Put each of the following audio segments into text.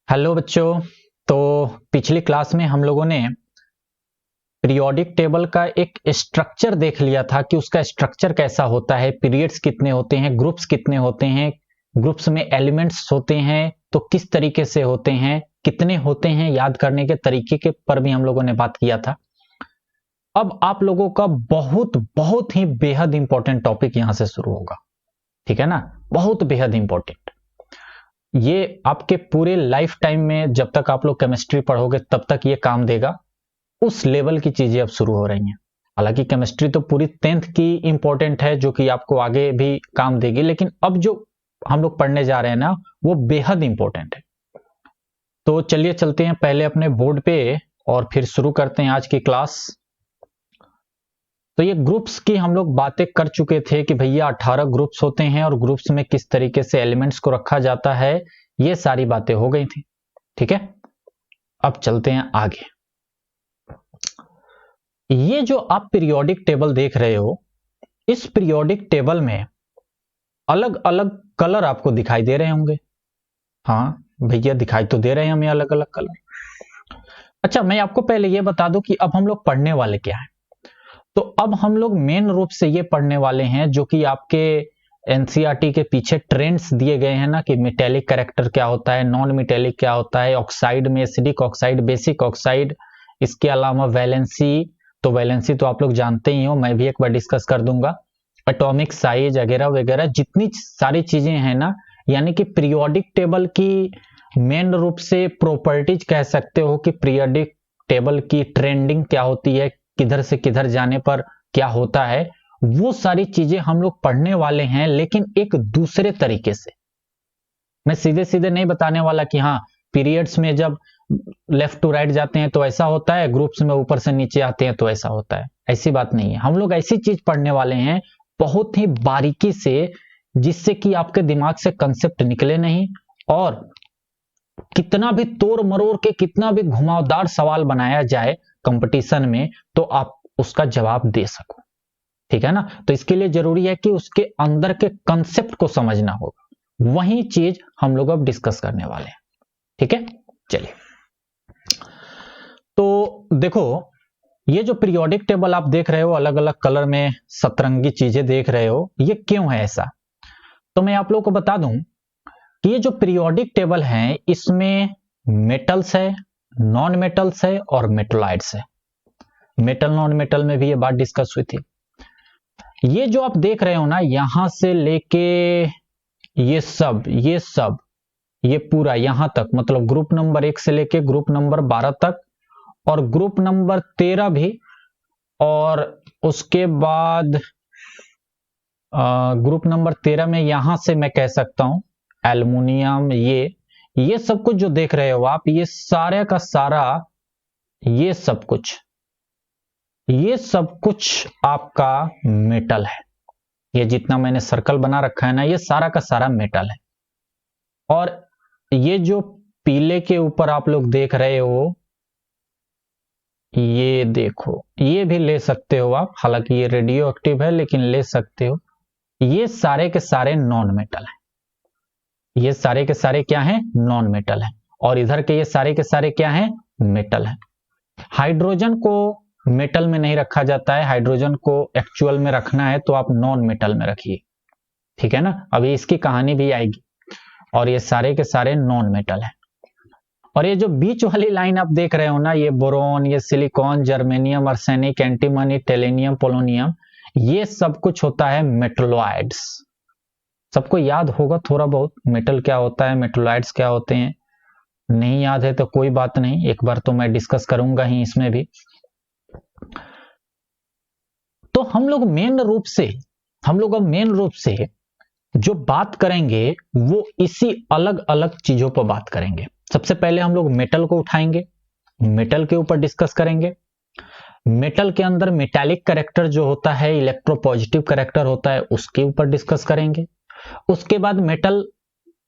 Hello बच्चों। तो पिछली क्लास में हम लोगों ने पीरियोडिक टेबल का एक स्ट्रक्चर देख लिया था कि उसका स्ट्रक्चर कैसा होता है, पीरियड्स कितने होते हैं, ग्रुप्स कितने होते हैं, ग्रुप्स में एलिमेंट्स होते हैं तो किस तरीके से होते हैं, कितने होते हैं, याद करने के तरीके के पर भी हम लोगों ने बात किया था। अब आप लोगों का बहुत बहुत ही बेहद इंपॉर्टेंट टॉपिक यहां से शुरू होगा, ठीक है ना। बहुत बेहद इंपॉर्टेंट, ये आपके पूरे लाइफ टाइम में जब तक आप लोग केमिस्ट्री पढ़ोगे तब तक ये काम देगा। उस लेवल की चीजें अब शुरू हो रही हैं। हालांकि केमिस्ट्री तो पूरी 10th की इंपॉर्टेंट है जो कि आपको आगे भी काम देगी, लेकिन अब जो हम लोग पढ़ने जा रहे हैं ना वो बेहद इंपॉर्टेंट है। तो चलिए चलते हैं पहले अपने बोर्ड पे और फिर शुरू करते हैं आज की क्लास। तो ये ग्रुप्स की हम लोग बातें कर चुके थे कि भैया 18 ग्रुप्स होते हैं और ग्रुप्स में किस तरीके से एलिमेंट्स को रखा जाता है, ये सारी बातें हो गई थी, ठीक है। अब चलते हैं आगे। ये जो आप पीरियोडिक टेबल देख रहे हो, इस पीरियोडिक टेबल में अलग अलग कलर आपको दिखाई दे रहे होंगे। हाँ भैया दिखाई तो दे रहे हैं हमें अलग अलग कलर। अच्छा मैं आपको पहले ये बता दूं कि अब हम लोग पढ़ने वाले क्या है। तो अब हम लोग मेन रूप से ये पढ़ने वाले हैं जो कि आपके एनसीईआरटी के पीछे ट्रेंड्स दिए गए हैं ना, कि मेटेलिक कैरेक्टर क्या होता है, नॉन मेटेलिक क्या होता है, ऑक्साइड में एसिडिक ऑक्साइड, बेसिक ऑक्साइड, इसके अलावा वैलेंसी। तो वैलेंसी तो आप लोग जानते ही हो, मैं भी एक बार डिस्कस कर दूंगा। एटॉमिक साइज वगैरह वगैरह जितनी सारी चीजें हैं ना, यानी कि पीरियोडिक टेबल की मेन रूप से प्रॉपर्टीज कह सकते हो कि पीरियोडिक टेबल की ट्रेंडिंग क्या होती है, किधर से किधर जाने पर क्या होता है, वो सारी चीजें हम लोग पढ़ने वाले हैं, लेकिन एक दूसरे तरीके से। मैं सीधे सीधे नहीं बताने वाला कि हाँ पीरियड्स में जब लेफ्ट टू राइट जाते हैं तो ऐसा होता है, ग्रुप्स में ऊपर से नीचे आते हैं तो ऐसा होता है। ऐसी बात नहीं है, हम लोग ऐसी चीज पढ़ने वाले हैं बहुत ही बारीकी से, जिससे कि आपके दिमाग से कंसेप्ट निकले नहीं, और कितना भी तोड़ मरोड़ के कितना भी घुमावदार सवाल बनाया जाए कंपटीशन में तो आप उसका जवाब दे सको, ठीक है ना। तो इसके लिए जरूरी है कि उसके अंदर के कंसेप्ट को समझना होगा। वही चीज हम लोग अब डिस्कस करने वाले हैं, ठीक है। चलिए तो देखो, ये जो पीरियोडिक टेबल आप देख रहे हो, अलग अलग कलर में सतरंगी चीजें देख रहे हो, ये क्यों है ऐसा। तो मैं आप लोगों को बता दूं कि ये जो पीरियोडिक टेबल है इसमें मेटल्स है, नॉन मेटल्स है और मेटलॉइड्स है। मेटल नॉन मेटल में भी ये बात डिस्कस हुई थी। ये जो आप देख रहे हो ना, यहां से लेके ये सब ये पूरा यहां तक, मतलब ग्रुप नंबर 1 से लेके ग्रुप नंबर 12 तक, और ग्रुप नंबर 13 भी, और उसके बाद ग्रुप नंबर 13 में यहां से मैं कह सकता हूं एल्युमिनियम, ये सब कुछ जो देख रहे हो आप, ये सारे का सारा, ये सब कुछ आपका मेटल है। ये जितना मैंने सर्कल बना रखा है ना, ये सारा का सारा मेटल है। और ये जो पीले के ऊपर आप लोग देख रहे हो, ये देखो, ये भी ले सकते हो आप, हालांकि ये रेडियो एक्टिव है लेकिन ले सकते हो। ये सारे के सारे नॉन मेटल हैं। ये सारे के सारे क्या हैं, नॉन मेटल हैं। और इधर के ये सारे के सारे क्या हैं, मेटल हैं। हाइड्रोजन को मेटल में नहीं रखा जाता है, हाइड्रोजन को एक्चुअल में रखना है तो आप नॉन मेटल में रखिए, ठीक है ना। अभी इसकी कहानी भी आएगी। और ये सारे के सारे नॉन मेटल हैं। और ये जो बीच वाली लाइन आप देख रहे हो ना, ये बोरोन, ये silicon, germanium, arsenic, antimony, tellurium, polonium, ये सब कुछ होता है मेटलॉइड्स। सबको याद होगा थोड़ा बहुत मेटल क्या होता है, मेटलॉइड्स क्या होते हैं। नहीं याद है तो कोई बात नहीं, एक बार तो मैं डिस्कस करूंगा ही इसमें भी। तो हम लोग अब मेन रूप से जो बात करेंगे वो इसी अलग अलग चीजों पर बात करेंगे। सबसे पहले हम लोग मेटल को उठाएंगे, मेटल के ऊपर डिस्कस करेंगे। मेटल के अंदर मेटालिक कैरेक्टर जो होता है, इलेक्ट्रोपॉजिटिव कैरेक्टर होता है, उसके ऊपर डिस्कस करेंगे। उसके बाद मेटल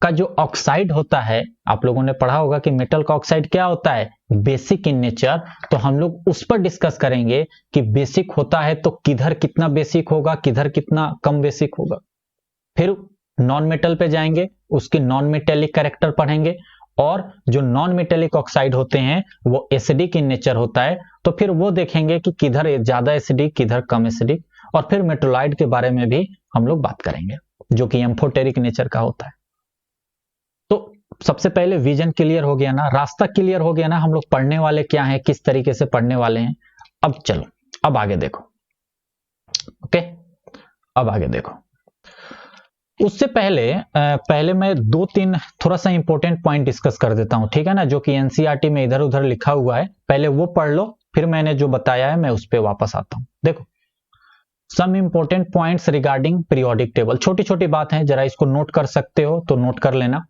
का जो ऑक्साइड होता है, आप लोगों ने पढ़ा होगा कि मेटल का ऑक्साइड क्या होता है, बेसिक इन नेचर। तो हम लोग उस पर डिस्कस करेंगे कि बेसिक होता है तो किधर कितना बेसिक होगा, किधर कितना कम बेसिक होगा। फिर नॉन मेटल पे जाएंगे, उसकी नॉन मेटेलिक कैरेक्टर पढ़ेंगे। और जो नॉन मेटेलिक ऑक्साइड होते हैं वो एसिडिक इन नेचर होता है, तो फिर वो देखेंगे कि किधर ज्यादा एसिडिक किधर कम एसिडिक, और फिर मेटोलाइट के बारे में भी हम लोग बात करेंगे जो कि एम्फोटेरिक नेचर का होता है। तो सबसे पहले विजन क्लियर हो गया ना, रास्ता क्लियर हो गया ना, हम लोग पढ़ने वाले क्या हैं, किस तरीके से पढ़ने वाले हैं। अब चलो अब आगे देखो। ओके, अब आगे देखो। उससे पहले मैं 2-3 थोड़ा सा इंपॉर्टेंट पॉइंट डिस्कस कर देता हूं, ठीक है ना, जो कि एनसीईआरटी में इधर उधर लिखा हुआ है, पहले वो पढ़ लो, फिर मैंने जो बताया है मैं उस पर वापस आता हूं। देखो, some important points regarding periodic table, छोटी छोटी बात है, जरा इसको नोट कर सकते हो तो नोट कर लेना।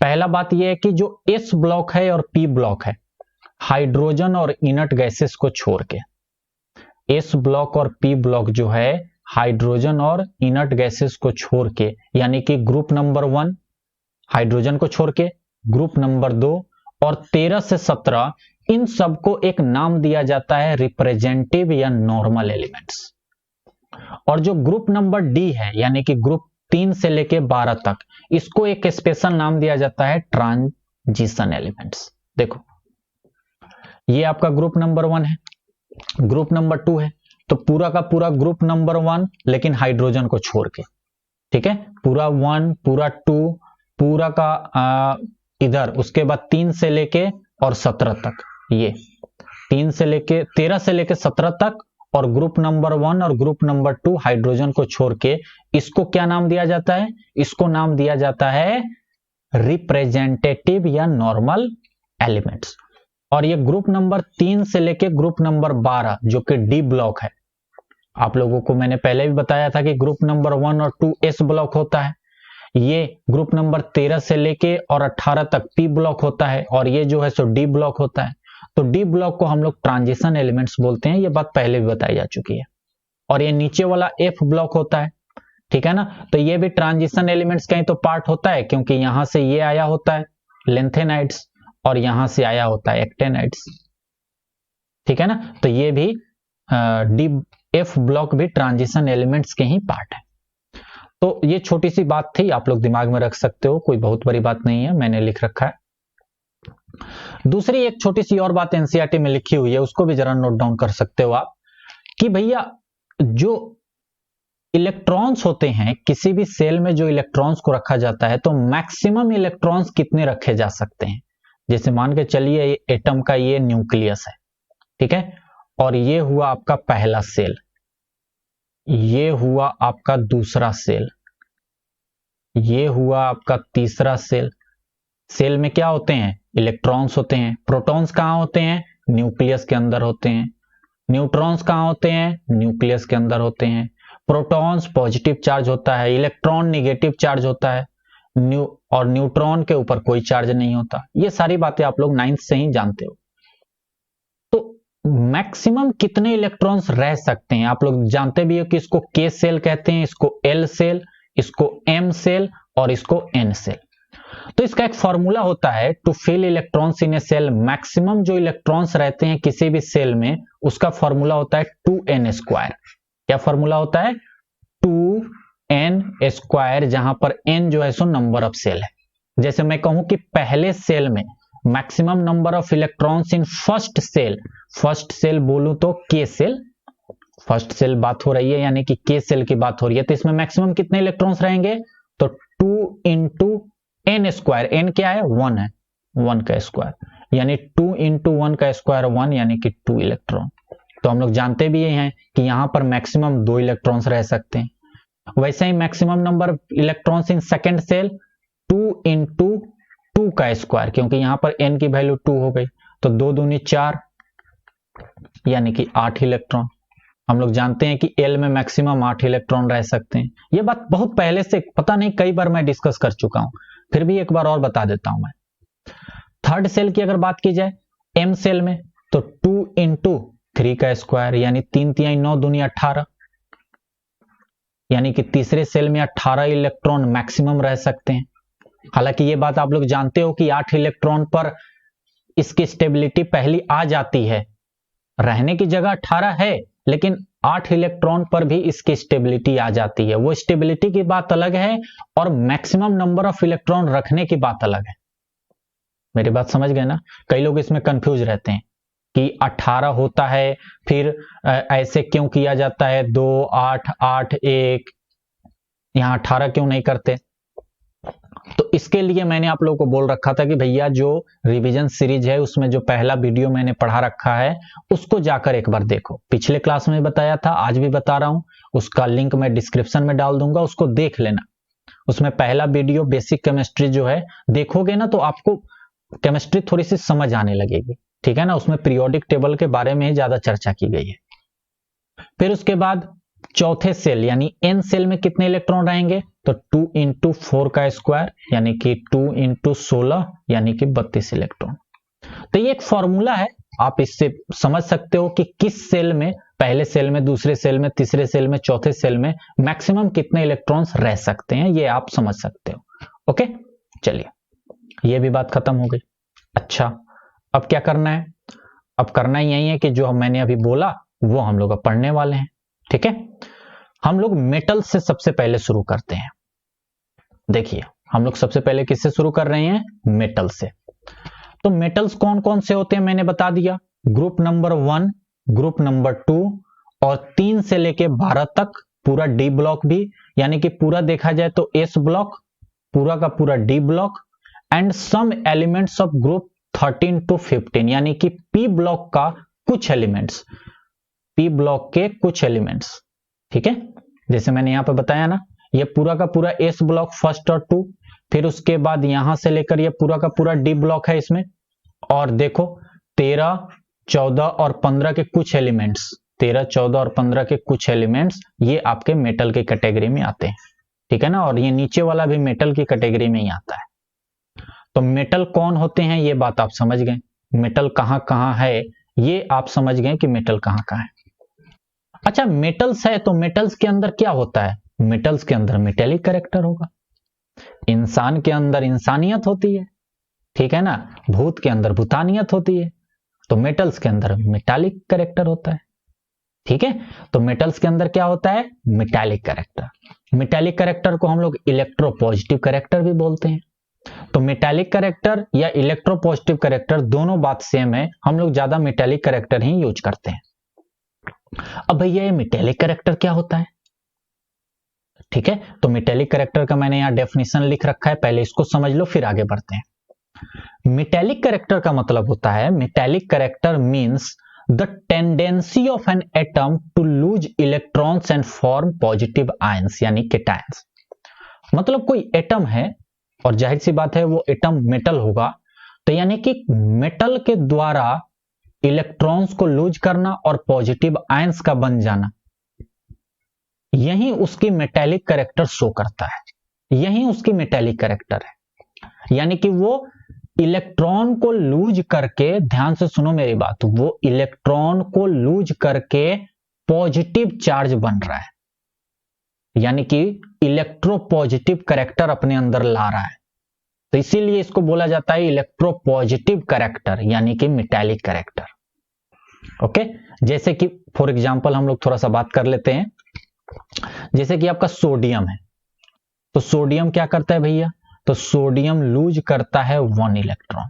पहला बात यह है कि जो एस ब्लॉक है और पी ब्लॉक है, हाइड्रोजन और इनर्ट गैसेस को छोड़ के, एस ब्लॉक और पी ब्लॉक जो है हाइड्रोजन और इनर्ट गैसेस को छोड़ के, यानी कि ग्रुप नंबर 1 हाइड्रोजन को छोड़ के, ग्रुप नंबर 2 और 13 से 17, इन सबको एक नाम दिया जाता है रिप्रेजेंटेटिव या नॉर्मल एलिमेंट्स। और जो ग्रुप नंबर डी है, यानी कि ग्रुप 3 से लेके 12 तक, इसको एक स्पेशल नाम दिया जाता है ट्रांजिशन एलिमेंट्स। देखो, ये आपका ग्रुप नंबर 1 है, ग्रुप नंबर 2 है, तो पूरा का पूरा ग्रुप नंबर 1 लेकिन हाइड्रोजन को छोड़ के, ठीक है, पूरा 1 पूरा 2 पूरा का इधर, उसके बाद 3 से लेके और 17 तक, ये 3 से लेके 13 से लेके 17 तक, और ग्रुप नंबर 1 और ग्रुप नंबर 2 हाइड्रोजन को छोड़ के, इसको क्या नाम दिया जाता है, इसको नाम दिया जाता है रिप्रेजेंटेटिव या नॉर्मल एलिमेंट्स। और ये ग्रुप नंबर 3 से लेके ग्रुप नंबर 12 जो कि डी ब्लॉक है, आप लोगों को मैंने पहले भी बताया था कि ग्रुप नंबर 1 और 2 एस ब्लॉक होता है, ये ग्रुप नंबर 13 से लेके और 18 तक पी ब्लॉक होता है, और ये जो है सो डी ब्लॉक होता है। तो डी ब्लॉक को हम लोग ट्रांजिशन एलिमेंट्स बोलते हैं, ये बात पहले भी बताई जा चुकी है। और ये नीचे वाला एफ ब्लॉक होता है, ठीक है ना, तो ये भी ट्रांजिशन एलिमेंट्स का ही तो पार्ट होता है, क्योंकि यहां से ये आया होता है लेंथेनाइड्स और यहां से आया होता है एक्टेनाइड्स, ठीक है ना, तो ये भी डी एफ ब्लॉक भी ट्रांजिशन एलिमेंट्स के ही पार्ट है। तो ये छोटी सी बात थी, आप लोग दिमाग में रख सकते हो, कोई बहुत बड़ी बात नहीं है, मैंने लिख रखा है। दूसरी एक छोटी सी और बात एनसीईआरटी में लिखी हुई है, उसको भी जरा नोट डाउन कर सकते हो आप, कि भैया जो इलेक्ट्रॉन्स होते हैं, किसी भी सेल में जो इलेक्ट्रॉन्स को रखा जाता है, तो मैक्सिमम इलेक्ट्रॉन्स कितने रखे जा सकते हैं। जैसे मान के चलिए एटम का ये न्यूक्लियस है, ठीक है, और ये हुआ आपका पहला सेल, ये हुआ आपका दूसरा सेल, ये हुआ आपका तीसरा सेल। सेल में क्या होते हैं, इलेक्ट्रॉन्स होते हैं। प्रोटॉन्स कहां होते हैं, न्यूक्लियस के अंदर होते हैं। न्यूट्रॉन्स कहां होते हैं, न्यूक्लियस के अंदर होते हैं। प्रोटॉन्स पॉजिटिव चार्ज होता है, इलेक्ट्रॉन निगेटिव चार्ज होता है, और न्यूट्रॉन के ऊपर कोई चार्ज नहीं होता। ये सारी बातें आप लोग 9th से ही जानते हो। तो मैक्सिमम कितने इलेक्ट्रॉन्स रह सकते हैं, आप लोग जानते भी हो कि इसको के सेल कहते हैं, इसको एल सेल, इसको एम सेल और इसको एन सेल। तो इसका एक फॉर्मूला होता है to fill electrons in a shell. Maximum जो इलेक्ट्रॉन्स रहते हैं किसी भी सेल में, उसका फॉर्मूला होता है 2n²। क्या फॉर्मूला होता है, 2n², जहां पर n जो है सो नंबर ऑफ सेल है। जैसे मैं कहूं कि पहले सेल में maximum number of electrons in first shell, first shell बोलूं तो के सेल, फर्स्ट सेल बात हो रही है यानी कि के सेल की बात हो रही है, तो इसमें मैक्सिमम कितने इलेक्ट्रॉन्स रहेंगे, तो 2 × n², n क्या है, 1 है, 1 का स्क्वायर, यानी 2 × 1 का स्क्वायर 1, यानी कि 2 इलेक्ट्रॉन। तो हम लोग जानते भी हैं कि यहां पर मैक्सिमम 2 इलेक्ट्रॉन्स रह सकते हैं। वैसे ही maximum number electrons in second shell 2 × 2 का स्क्वायर, क्योंकि यहां पर n की वैल्यू 2 हो गई, तो 2 दूनी 4, यानी कि 8 इलेक्ट्रॉन। हम लोग जानते हैं कि L में मैक्सिमम 8 इलेक्ट्रॉन रह सकते हैं। यह बात बहुत पहले से, पता नहीं कई बार मैं डिस्कस कर चुका हूं, फिर भी एक बार और बता देता हूं मैं। थर्ड सेल की अगर बात की जाए M सेल में, तो 2 × 3 का स्क्वायर, यानी 3 × 9 दूनी 18, यानी कि तीसरे सेल में 18 इलेक्ट्रॉन मैक्सिमम रह सकते हैं। हालांकि ये बात आप लोग जानते हो कि 8 इलेक्ट्रॉन पर इसकी स्टेबिलिटी पहली आ जाती है, रहने की जगह 18 है, लेकिन 8 इलेक्ट्रॉन पर भी इसकी स्टेबिलिटी आ जाती है। वो स्टेबिलिटी की बात अलग है और मैक्सिमम नंबर ऑफ इलेक्ट्रॉन रखने की बात अलग है। मेरी बात समझ गए ना? कई लोग इसमें कंफ्यूज रहते हैं कि 18 होता है, फिर ऐसे क्यों किया जाता है, 2 8 8 1, यहां 18 क्यों नहीं करते? तो इसके लिए मैंने आप लोगों को बोल रखा था कि भैया जो रिवीजन सीरीज है उसमें जो पहला वीडियो मैंने पढ़ा रखा है उसको जाकर एक बार देखो। पिछले क्लास में बताया था, आज भी बता रहा हूं, उसका लिंक मैं डिस्क्रिप्शन में डाल दूंगा, उसको देख लेना। उसमें पहला वीडियो बेसिक केमिस्ट्री जो है देखोगे ना तो आपको केमिस्ट्री थोड़ी सी समझ आने लगेगी, ठीक है ना? उसमें पीरियोडिक टेबल के बारे में ज्यादा चर्चा की गई है। फिर उसके बाद चौथे सेल यानी एन सेल में कितने इलेक्ट्रॉन रहेंगे? तो 2 इंटू 4 का स्क्वायर यानी कि 2 इंटू 16 यानी कि 32 इलेक्ट्रॉन। तो ये एक फॉर्मूला है, आप इससे समझ सकते हो कि किस सेल में, पहले सेल में, दूसरे सेल में, तीसरे सेल में, चौथे सेल में मैक्सिमम कितने इलेक्ट्रॉन्स रह सकते हैं, ये आप समझ सकते हो। ओके, चलिए ये भी बात खत्म हो गई। अच्छा, अब क्या करना है? अब करना यही है कि जो मैंने अभी बोला वो हम लोग अब पढ़ने वाले हैं, ठीक है? हम लोग मेटल से सबसे पहले शुरू करते हैं। देखिए, हम लोग सबसे पहले किससे शुरू कर रहे हैं? मेटल से। तो मेटल्स कौन कौन से होते हैं मैंने बता दिया। ग्रुप नंबर 1, ग्रुप नंबर 2 और 3 से लेके 12 तक पूरा डी ब्लॉक भी, यानी कि पूरा देखा जाए तो एस ब्लॉक, पूरा का पूरा D block and some elements of group 13 to 15 यानी कि पी ब्लॉक का कुछ एलिमेंट्स, पी ब्लॉक के कुछ एलिमेंट्स, ठीक है? जैसे मैंने यहां पर बताया ना, ये पूरा का पूरा एस ब्लॉक फर्स्ट और 2, फिर उसके बाद यहां से लेकर ये पूरा का पूरा डी ब्लॉक है इसमें। और देखो 13 14 और 15 के कुछ एलिमेंट्स, 13 14 और 15 के कुछ एलिमेंट्स ये आपके मेटल की कैटेगरी में आते हैं, ठीक है ना? और ये नीचे वाला भी मेटल की कैटेगरी में ही आता है। तो मेटल कौन होते हैं ये बात आप समझ गए, मेटल कहां कहां है ये आप समझ गए कि मेटल कहां कहां है। अच्छा, मेटल्स है तो मेटल्स के अंदर क्या होता है? मेटल्स के अंदर मेटेलिक कैरेक्टर होगा। इंसान के अंदर इंसानियत होती है, ठीक है ना? भूत के अंदर भूतानियत होती है, तो मेटल्स के अंदर मेटालिक कैरेक्टर होता है, ठीक है? तो मेटल्स के अंदर क्या होता है? Metallic character. मेटालिक कैरेक्टर को हम लोग इलेक्ट्रोपॉजिटिव कैरेक्टर भी बोलते हैं। तो मेटालिक कैरेक्टर या इलेक्ट्रोपॉजिटिव कैरेक्टर दोनों बात सेम है, हम लोग ज्यादा मेटालिक कैरेक्टर ही यूज करते हैं। अब भैया ये मेटालिक कैरेक्टर क्या होता है? ठीक है, तो मेटालिक कैरेक्टर का मैंने यहां डेफिनेशन लिख रखा है, पहले इसको समझ लो फिर आगे बढ़ते हैं। मेटालिक कैरेक्टर का मतलब होता है, metallic character means the tendency of an atom to lose electrons and form positive ions यानी केटायंस। मतलब कोई एटम है और जाहिर सी बात है वो एटम मेटल होगा, तो यानी कि मेटल के द्वारा इलेक्ट्रॉन्स को लूज करना और पॉजिटिव आयंस का बन जाना, यही उसकी मेटालिक कैरेक्टर शो करता है, यही उसकी मेटालिक कैरेक्टर है। यानी कि वो इलेक्ट्रॉन को लूज करके, ध्यान से सुनो मेरी बात, वो इलेक्ट्रॉन को लूज करके पॉजिटिव चार्ज बन रहा है, यानी कि इलेक्ट्रोपॉजिटिव कैरेक्टर अपने अंदर ला रहा है। तो इसीलिए इसको बोला जाता है इलेक्ट्रोपॉजिटिव कैरेक्टर यानी कि मेटालिक कैरेक्टर। ओके, जैसे कि फॉर एग्जांपल हम लोग थोड़ा सा बात कर लेते हैं, जैसे कि आपका सोडियम है, तो सोडियम क्या करता है भैया? तो सोडियम लूज करता है 1 इलेक्ट्रॉन।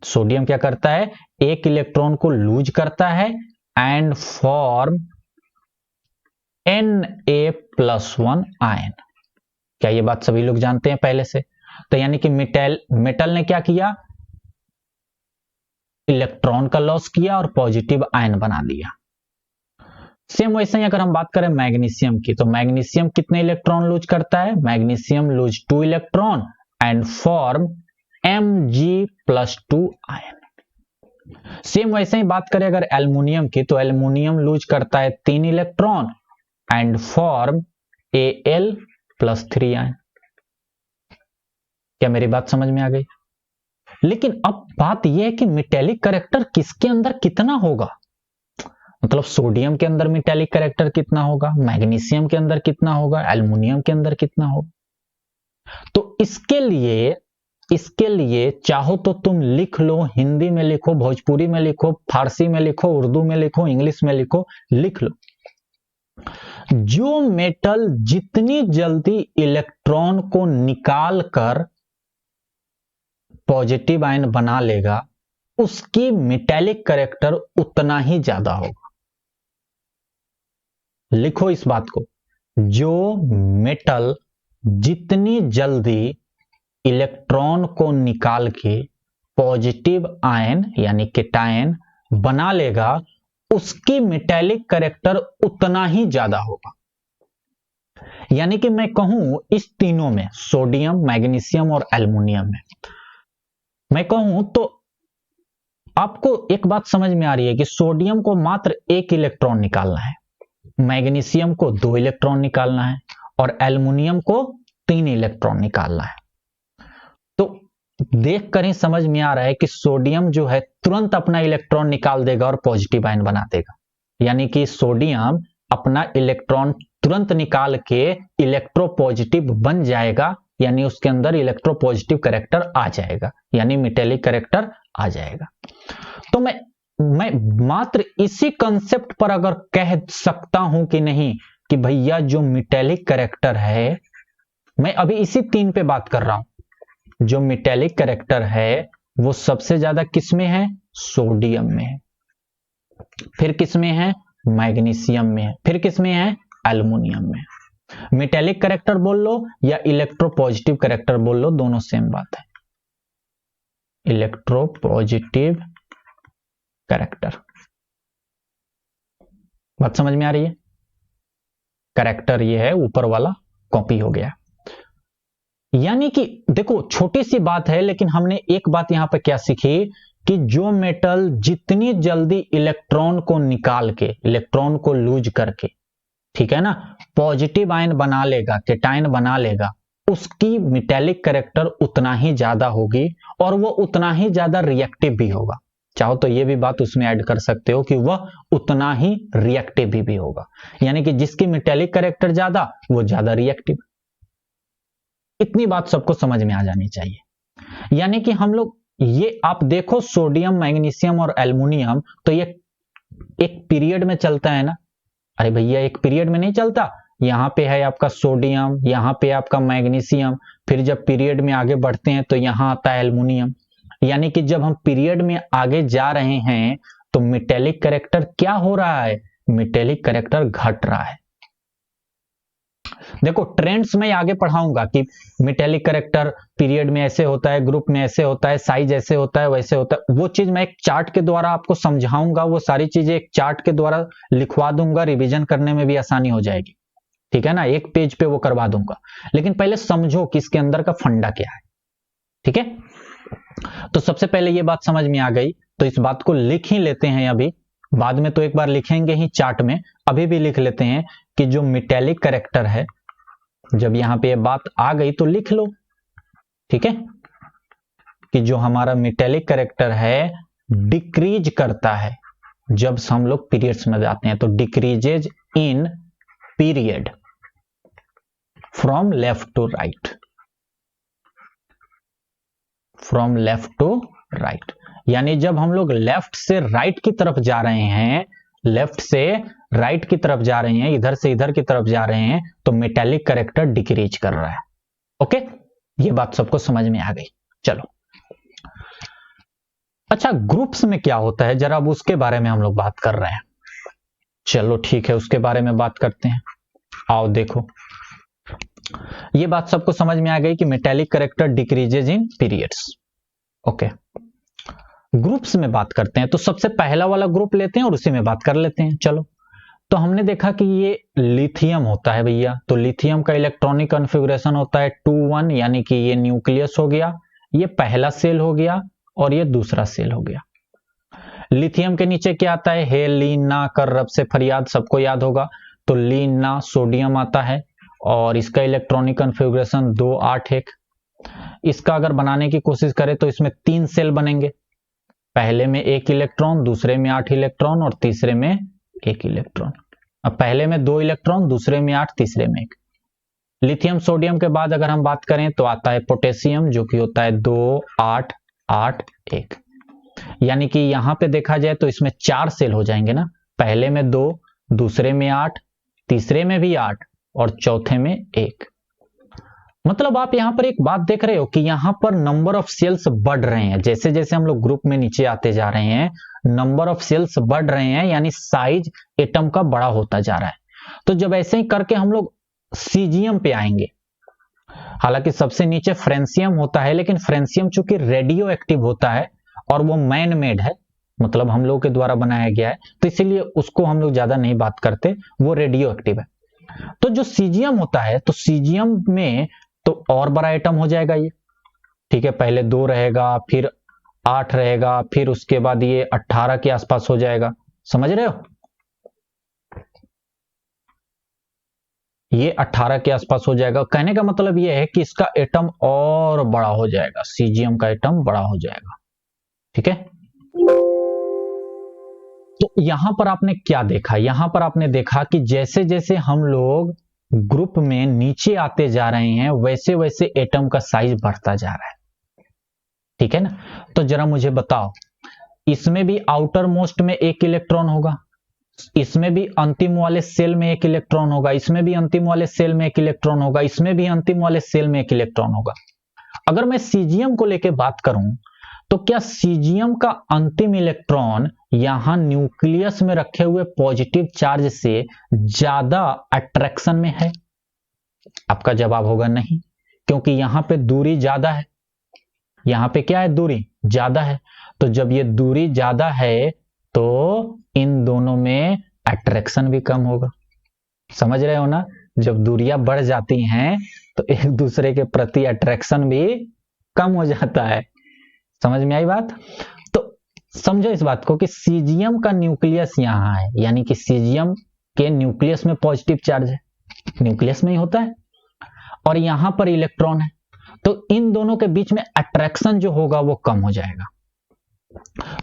सोडियम क्या करता है? एक इलेक्ट्रॉन को लूज करता है एंड फॉर्म Na+1 आयन। क्या ये बात सभी लोग जानते हैं पहले से? तो यानी कि मेटल ने क्या किया? इलेक्ट्रॉन का लॉस किया और पॉजिटिव आयन बना दिया। सेम वैसे ही अगर हम बात करें मैग्नीशियम की, तो मैग्नीशियम कितने इलेक्ट्रॉन लूज करता है? Magnesium lose 2 electron and form Mg+2 ion. Same वैसे ही बात करें अगर एल्युमिनियम की, तो एल्युमिनियम लूज करता है 3 electron and form Al+3 ion. क्या मेरी बात समझ में आ गई? लेकिन अब बात यह है कि मेटालिक कैरेक्टर किसके अंदर कितना होगा, मतलब सोडियम के अंदर मेटालिक कैरेक्टर कितना होगा, मैग्नीशियम के अंदर कितना होगा, एल्युमिनियम के अंदर कितना होगा। तो इसके लिए चाहो तो तुम लिख लो, हिंदी में लिखो, भोजपुरी में लिखो, फारसी में लिखो, उर्दू में लिखो, इंग्लिश में लिखो, लिख लो। जो मेटल जितनी जल्दी इलेक्ट्रॉन को निकाल कर पॉजिटिव आयन बना लेगा उसकी मेटेलिक कैरेक्टर उतना ही ज्यादा होगा। लिखो इस बात को, जो मेटल जितनी जल्दी इलेक्ट्रॉन को निकाल के पॉजिटिव आयन यानी केटायन बना लेगा उसकी मेटेलिक कैरेक्टर उतना ही ज्यादा होगा। यानी कि मैं कहूं इस तीनों में, सोडियम, मैग्नीशियम और एल्युमिनियम में, मैं कहूं तो आपको एक बात समझ में आ रही है कि सोडियम को मात्र 1 इलेक्ट्रॉन निकालना है, मैग्नीशियम को 2 इलेक्ट्रॉन निकालना है और एल्युमिनियम को 3 इलेक्ट्रॉन निकालना है। तो देखकर ही समझ में आ रहा है कि सोडियम जो है तुरंत अपना इलेक्ट्रॉन निकाल देगा और पॉजिटिव आयन बना देगा। यानी कि सोडियम अपना इलेक्ट्रॉन तुरंत निकाल के इलेक्ट्रोपॉजिटिव बन जाएगा, यानी उसके अंदर इलेक्ट्रोपॉजिटिव कैरेक्टर आ जाएगा, यानी मेटेलिक कैरेक्टर आ जाएगा। तो मैं मात्र इसी कंसेप्ट पर अगर कह सकता हूं कि नहीं कि भैया जो मेटेलिक कैरेक्टर है, मैं अभी इसी 3 पे बात कर रहा हूं, जो मेटेलिक कैरेक्टर है वो सबसे ज्यादा किसमें है? सोडियम में है, फिर किसमें है? मैग्नीशियम में है, फिर किसमें है? एल्युमिनियम में। मेटेलिक कैरेक्टर बोल लो या इलेक्ट्रोपॉजिटिव कैरेक्टर बोल लो, दोनों सेम बात है। इलेक्ट्रोपॉजिटिव कैरेक्टर, बात समझ में आ रही है? कैरेक्टर ये है, ऊपर वाला कॉपी हो गया। यानी कि देखो छोटी सी बात है, लेकिन हमने एक बात यहां पर क्या सीखी कि जो मेटल जितनी जल्दी इलेक्ट्रॉन को निकाल के, इलेक्ट्रॉन को लूज करके, ठीक है ना, पॉजिटिव आयन बना लेगा, केटायन बना लेगा, उसकी मेटेलिक कैरेक्टर उतना ही ज्यादा होगी और वो उतना ही ज्यादा रिएक्टिव भी होगा। चाहो तो ये भी बात उसमें ऐड कर सकते हो कि वह उतना ही रिएक्टिव भी होगा। यानी कि जिसकी मेटेलिक कैरेक्टर ज्यादा वो ज्यादा रिएक्टिव। इतनी बात सबको समझ में आ जानी चाहिए। यानी कि हम लोग ये आप देखो, सोडियम, मैग्नीशियम और एल्युमिनियम तो ये एक पीरियड में चलता है ना। अरे भैया एक पीरियड में नहीं चलता, यहां पे है आपका सोडियम, यहां पे आपका मैग्नीशियम, फिर जब पीरियड में आगे बढ़ते हैं तो यहां आता है एल्युमिनियम। यानी कि जब हम पीरियड में आगे जा रहे हैं तो मेटेलिक कैरेक्टर क्या हो रहा है? मेटेलिक कैरेक्टर घट रहा है। देखो ट्रेंड्स में आगे पढ़ाऊंगा कि मेटेलिक कैरेक्टर पीरियड में ऐसे होता है, ग्रुप में ऐसे होता है, साइज ऐसे होता है, वैसे होता है। वो चीज मैं एक चार्ट के द्वारा आपको समझाऊंगा, वो सारी चीजें एक चार्ट के द्वारा लिखवा दूंगा, रिवीजन करने में भी आसानी हो जाएगी, ठीक है ना, एक पेज पे वो करवा दूंगा। लेकिन पहले समझो कि इसके अंदर का फंडा क्या है, ठीक है। तो सबसे पहले ये बात समझ में आ गई, तो इस बात को लिख ही लेते हैं अभी, बाद में तो एक बार लिखेंगे ही चार्ट में, अभी भी लिख लेते हैं कि जो मेटेलिक कैरेक्टर है, जब यहां पे ये बात आ गई तो लिख लो, ठीक है, कि जो हमारा मेटेलिक कैरेक्टर है डिक्रीज करता है जब हम लोग पीरियड्स में जाते हैं, तो decreases in period from left to right, from left to right. यानी जब हम लोग लेफ्ट से राइट की तरफ जा रहे हैं, लेफ्ट से राइट की तरफ जा रहे हैं, इधर से इधर की तरफ जा रहे हैं, तो मेटेलिक कैरेक्टर डिक्रीज कर रहा है। ओके, ये बात सबको समझ में आ गई। चलो अच्छा, ग्रुप्स में क्या होता है जरा अब उसके बारे में हम लोग बात कर रहे हैं। चलो ठीक है, उसके बारे में बात करते हैं। आओ देखो, ये बात सबको समझ में आ गई कि मेटेलिक कैरेक्टर डिक्रीजेज इन पीरियड्स। ओके, ग्रुप्स में बात करते हैं, तो सबसे पहला वाला ग्रुप लेते हैं और उसी में बात कर लेते हैं। चलो, तो हमने देखा कि ये लिथियम होता है भैया, तो लिथियम का इलेक्ट्रॉनिक कॉन्फ़िगरेशन होता है 2 1, यानी कि ये न्यूक्लियस हो गया, ये पहला सेल हो गया और ये दूसरा सेल हो गया। लिथियम के नीचे क्या आता है? हे लीन ना कर रब से फरियाद, सबको याद होगा, तो लीन ना सोडियम आता है और इसका इलेक्ट्रॉनिक कॉन्फ़िगरेशन 2 8 1। इसका अगर बनाने की कोशिश करें तो इसमें 3 सेल बनेंगे, पहले में 1 इलेक्ट्रॉन, दूसरे में 8 इलेक्ट्रॉन और तीसरे में 1 इलेक्ट्रॉन। अब पहले में 2 इलेक्ट्रॉन, दूसरे में 8, तीसरे में 1। लिथियम सोडियम के बाद अगर हम बात करें तो आता है पोटेशियम, जो कि होता है 2 8 8 1। यानी कि यहां पे देखा जाए तो इसमें 4 सेल हो जाएंगे ना, पहले में 2, दूसरे में 8, तीसरे में भी 8 और चौथे में 1। मतलब आप यहां पर एक बात देख रहे हो कि यहां पर नंबर ऑफ सेल्स बढ़ रहे हैं, जैसे जैसे हम लोग ग्रुप में नीचे आते जा रहे हैं नंबर ऑफ सेल्स बढ़ रहे हैं, यानी साइज एटम का बड़ा होता जा रहा है। तो जब ऐसे ही करके हम लोग सीजियम पे आएंगे, हालांकि सबसे नीचे फ्रेंसियम होता है, लेकिन फ्रेंसियम चूंकि रेडियो एक्टिव होता है और वो मैन मेड है, मतलब हम लोग के द्वारा बनाया गया है, तो इसीलिए उसको हम लोग ज्यादा नहीं बात करते, वो रेडियो एक्टिव है। तो जो सीजियम होता है, तो सीजियम में तो और बड़ा एटम हो जाएगा ये, ठीक है, पहले 2 रहेगा, फिर 8 रहेगा, फिर उसके बाद ये 18 के आसपास हो जाएगा। समझ रहे हो? ये 18 के आसपास हो जाएगा। कहने का मतलब ये है कि इसका एटम और बड़ा हो जाएगा, सीजियम का एटम बड़ा हो जाएगा। ठीक है, तो यहां पर आपने क्या देखा? यहां पर आपने देखा कि जैसे जैसे हम लोग ग्रुप में नीचे आते जा रहे हैं, वैसे वैसे एटम का साइज बढ़ता जा रहा है। ठीक है ना? तो जरा मुझे बताओ, इसमें भी आउटर मोस्ट में एक इलेक्ट्रॉन होगा, इसमें भी अंतिम वाले सेल में एक इलेक्ट्रॉन होगा, इसमें भी अंतिम वाले सेल में एक इलेक्ट्रॉन होगा, इसमें भी अंतिम वाले सेल में एक इलेक्ट्रॉन होगा। अगर मैं सीजियम को लेकर बात करूं, तो क्या सीजियम का अंतिम इलेक्ट्रॉन यहां न्यूक्लियस में रखे हुए पॉजिटिव चार्ज से ज्यादा अट्रैक्शन में है? आपका जवाब होगा नहीं, क्योंकि यहां पे दूरी ज्यादा है। यहां पे क्या है? दूरी ज्यादा है। तो जब ये दूरी ज्यादा है, तो इन दोनों में अट्रैक्शन भी कम होगा। समझ रहे हो ना? जब दूरियां बढ़ जाती हैं, तो एक दूसरे के प्रति अट्रैक्शन भी कम हो जाता है। समझ में आई बात? तो समझो इस बात को कि सीजियम का न्यूक्लियस यहां है, यानी कि सीजियम के न्यूक्लियस में पॉजिटिव चार्ज है, न्यूक्लियस में ही होता है, और यहां पर इलेक्ट्रॉन है। तो इन दोनों के बीच में अट्रैक्शन जो होगा वो कम हो जाएगा।